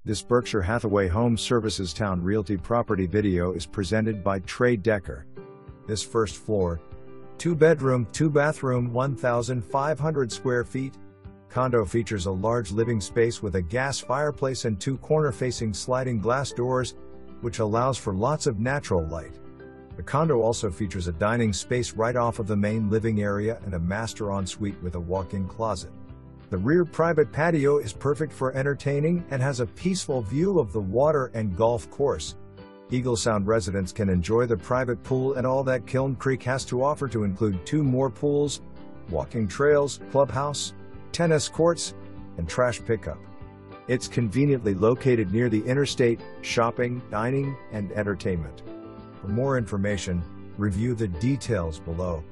This Berkshire Hathaway HomeServices Towne Realty property video is presented by Trey Decker. This first floor, 2-bedroom, 2-bathroom, 1,500 square feet, condo features a large living space with a gas fireplace and 2 corner-facing sliding glass doors, which allows for lots of natural light. The condo also features a dining space right off of the main living area and a master ensuite with a walk-in closet. The rear private patio is perfect for entertaining and has a peaceful view of the water and golf course. Eagle Sound residents can enjoy the private pool and all that Kiln Creek has to offer, to include 2 more pools, walking trails, clubhouse, tennis courts, and trash pickup. It's conveniently located near the interstate, shopping, dining, and entertainment. For more information, review the details below.